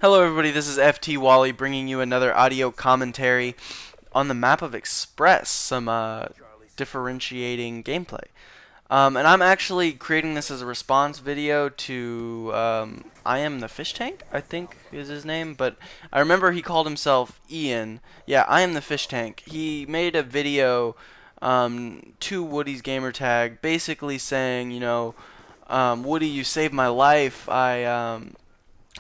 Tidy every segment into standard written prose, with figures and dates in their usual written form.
Hello everybody, this is FT Wally bringing you another audio commentary on the map of Express, some differentiating gameplay. And I'm actually creating this as a response video to I Am the Fish Tank, I think is his name, but I remember he called himself Ian. Yeah, I Am the Fish Tank. He made a video to Woody's gamertag basically saying, Woody, you saved my life.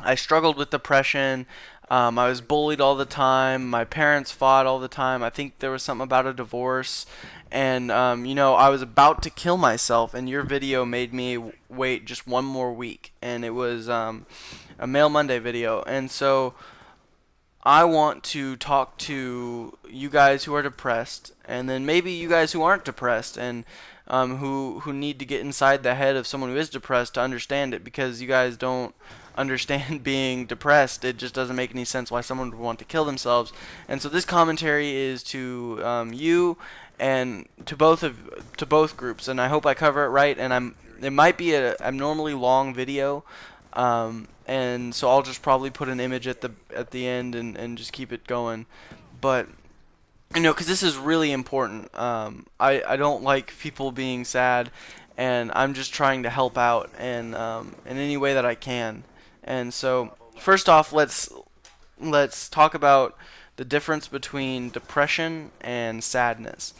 I struggled with depression. I was bullied all the time. My parents fought all the time. I think there was something about a divorce. And, I was about to kill myself, and your video made me wait just one more week. And it was a Mail Monday video. And so I want to talk to you guys who are depressed, and then maybe you guys who aren't depressed, and who need to get inside the head of someone who is depressed to understand it, because you guys don't understand being depressed. It just doesn't make any sense why someone would want to kill themselves. And so this commentary is to you and to both groups, and I hope I cover it right. And it might be a abnormally long video. And so I'll just probably put an image at the end and just keep it going. But because this is really important. I don't like people being sad, and I'm just trying to help out and in any way that I can. And so first off, let's talk about the difference between depression and sadness.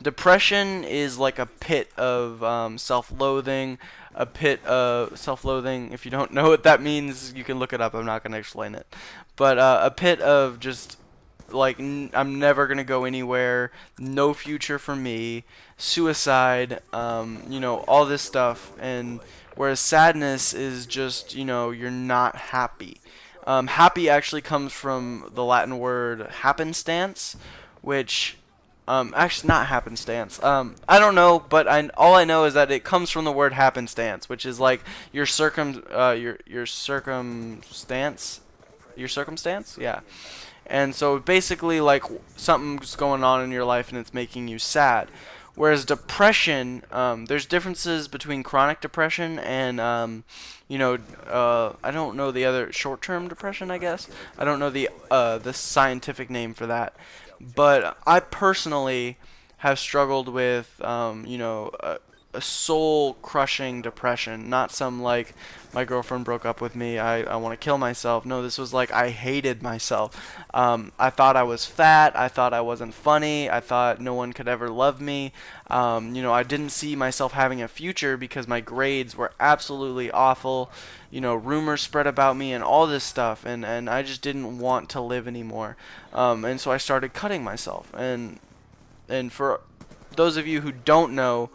Depression is like a pit of self-loathing, a pit of self-loathing. If you don't know what that means, you can look it up. I'm not going to explain it. But a pit of just like I'm never gonna go anywhere, no future for me, suicide, all this stuff. And whereas sadness is just, you're not happy. Happy actually comes from the Latin word happenstance, which actually not happenstance. I don't know, but all I know is that it comes from the word happenstance, which is like your circumstance, yeah. And so basically, like, something's going on in your life and it's making you sad. Whereas depression, there's differences between chronic depression and, I don't know the other, short-term depression, I guess. I don't know the scientific name for that. But I personally have struggled with, a soul-crushing depression, not some like my girlfriend broke up with me, I want to kill myself. No, this was like I hated myself. I thought I was fat. I thought I wasn't funny. I thought no one could ever love me. I didn't see myself having a future because my grades were absolutely awful. Rumors spread about me and all this stuff, and I just didn't want to live anymore. And so I started cutting myself. And for those of you who don't know,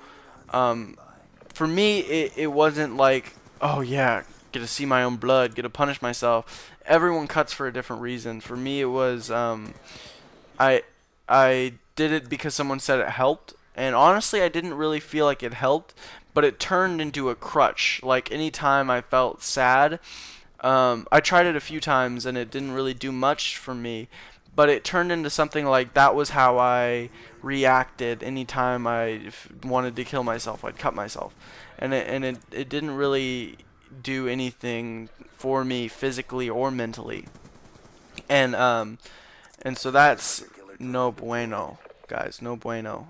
for me, it wasn't like, oh yeah, get to see my own blood, get to punish myself. Everyone cuts for a different reason. For me, it was I did it because someone said it helped, and honestly, I didn't really feel like it helped, but it turned into a crutch. Like anytime I felt sad, I tried it a few times, and it didn't really do much for me. But it turned into something like that was how I reacted anytime I wanted to kill myself. I'd cut myself, and it didn't really do anything for me physically or mentally. And so that's no bueno, guys, no bueno.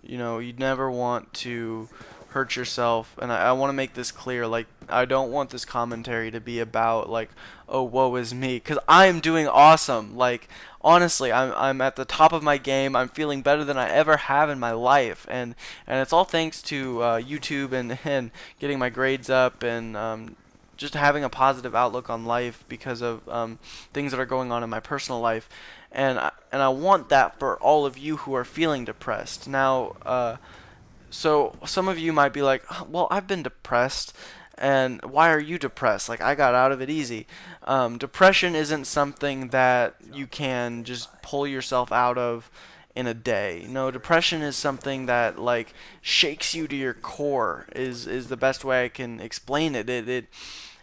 You'd never want to hurt yourself, and I want to make this clear. Like, I don't want this commentary to be about like, oh, woe is me, because I'm doing awesome. Like, honestly, I'm at the top of my game. I'm feeling better than I ever have in my life, and it's all thanks to YouTube and getting my grades up, and just having a positive outlook on life because of things that are going on in my personal life. And I want that for all of you who are feeling depressed. Now, so some of you might be like, "Oh, well, I've been depressed, and why are you depressed? Like, I got out of it easy." Depression isn't something that you can just pull yourself out of in a day. No, depression is something that like shakes you to your core. Is the best way I can explain it.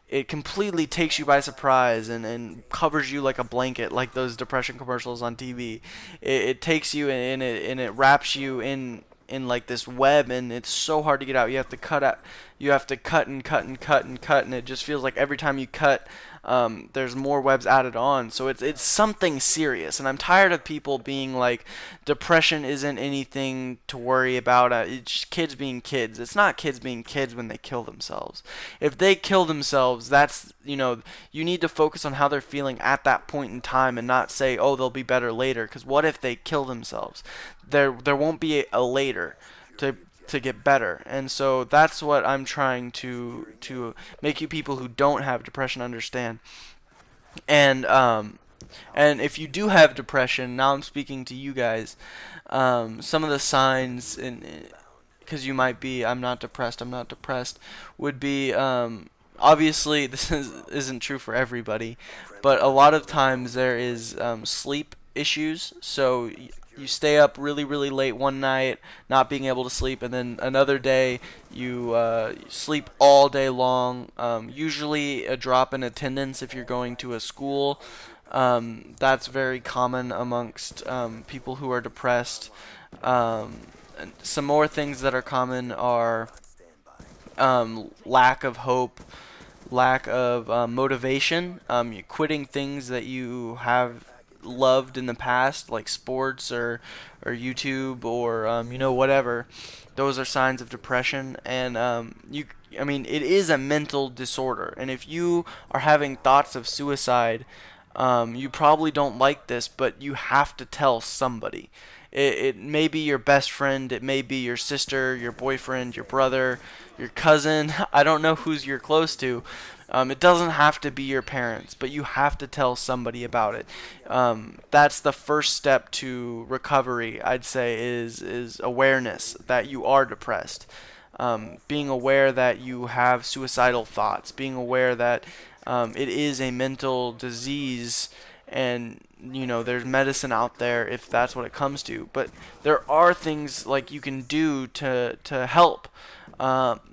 It completely takes you by surprise and covers you like a blanket, like those depression commercials on TV. It takes you and it wraps you in like this web, and it's so hard to get out. You have to you have to cut and cut and cut and cut, and it just feels like every time you cut, there's more webs added on. So it's something serious, and I'm tired of people being like, depression isn't anything to worry about. It's just kids being kids. It's not kids being kids when they kill themselves. If they kill themselves, that's, you need to focus on how they're feeling at that point in time, and not say, oh, they'll be better later. Because what if they kill themselves? There won't be a later to get better. And so that's what I'm trying to make you people who don't have depression understand. And if you do have depression, now I'm speaking to you guys. Some of the signs, because you might be, I'm not depressed, would be, obviously this isn't true for everybody, but a lot of times there is sleep issues. So you stay up really, really late one night, not being able to sleep, and then another day you sleep all day long. Usually a drop in attendance if you're going to a school. That's very common amongst people who are depressed. And some more things that are common are lack of hope, lack of motivation, you quitting things that you have loved in the past, like sports or YouTube or whatever. Those are signs of depression. And it is a mental disorder, and if you are having thoughts of suicide, you probably don't like this, but you have to tell somebody. It may be your best friend, it may be your sister, your boyfriend, your brother, your cousin. I don't know who's you're close to. It doesn't have to be your parents, but you have to tell somebody about it. That's the first step to recovery, I'd say, is awareness that you are depressed. Being aware that you have suicidal thoughts, being aware that it is a mental disease, and there's medicine out there if that's what it comes to. But there are things like you can do to help.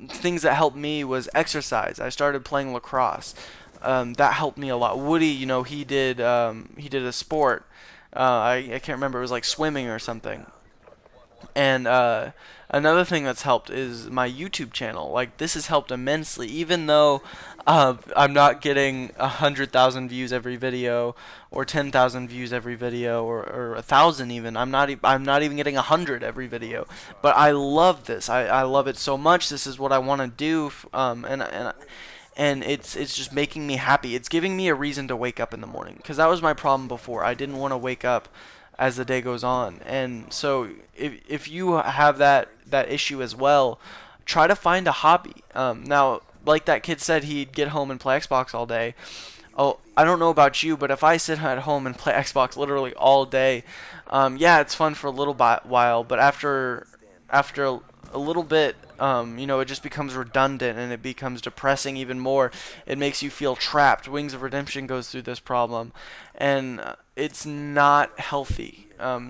Things that helped me was exercise. I started playing lacrosse. That helped me a lot. Woody, he did a sport. I can't remember. It was like swimming or something. And another thing that's helped is my YouTube channel. Like, this has helped immensely, even though I'm not getting 100,000 views every video, or 10,000 views every video, or 1,000 even. I'm not even getting 100 every video. But I love this. I love it so much. This is what I want to do. And it's just making me happy. It's giving me a reason to wake up in the morning, because that was my problem before. I didn't want to wake up as the day goes on. And so if you have that issue as well, try to find a hobby. Now, like that kid said, he'd get home and play Xbox all day. Oh, I don't know about you, but if I sit at home and play Xbox literally all day, yeah, it's fun for a little while, but after a little bit, it just becomes redundant, and it becomes depressing even more. It makes you feel trapped. Wings of Redemption goes through this problem, and it's not healthy.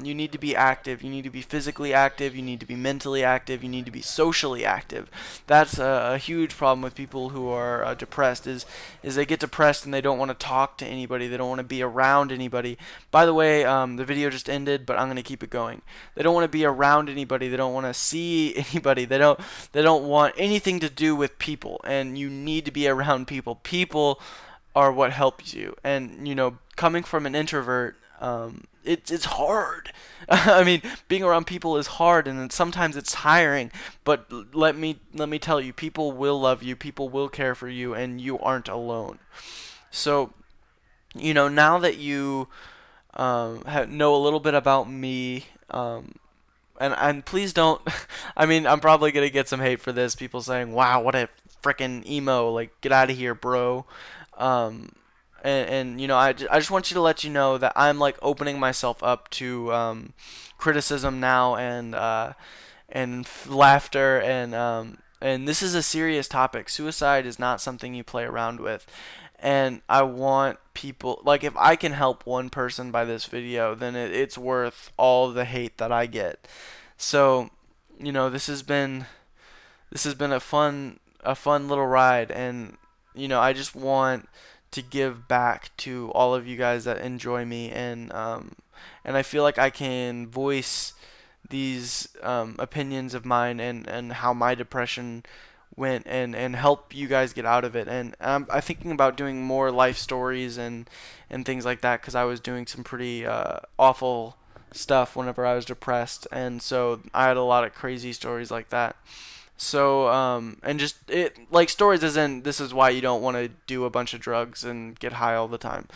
You need to be active. You need to be physically active. You need to be mentally active. You need to be socially active. That's a huge problem with people who are depressed. Is they get depressed and they don't want to talk to anybody. They don't want to be around anybody. By the way, the video just ended, but I'm gonna keep it going. They don't want to be around anybody. They don't want to see anybody. They don't want anything to do with people. And you need to be around people. People are what helps you. And coming from an introvert, it's hard. I mean, being around people is hard, and sometimes it's tiring. But let me tell you, people will love you, people will care for you, and you aren't alone. So, now that you know a little bit about me, and please don't. I mean, I'm probably gonna get some hate for this. People saying, "Wow, what a freaking emo! Like, get out of here, bro." I just want you to let you know that I'm like opening myself up to criticism now, and laughter, and this is a serious topic. Suicide is not something you play around with, and I want people, like, if I can help one person by this video, then it's worth all the hate that I get. So, this has been a fun little ride, and I just want to give back to all of you guys that enjoy me, and I feel like I can voice these opinions of mine, and how my depression went, and help you guys get out of it. And I'm thinking about doing more life stories and things like that, because I was doing some pretty awful stuff whenever I was depressed, and so I had a lot of crazy stories like that. So, and just it like stories as in this is why you don't want to do a bunch of drugs and get high all the time.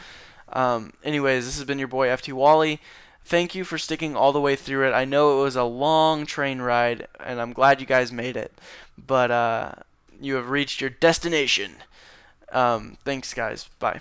Anyways, this has been your boy FT Wally. Thank you for sticking all the way through it. I know it was a long train ride, and I'm glad you guys made it. But you have reached your destination. Thanks, guys. Bye.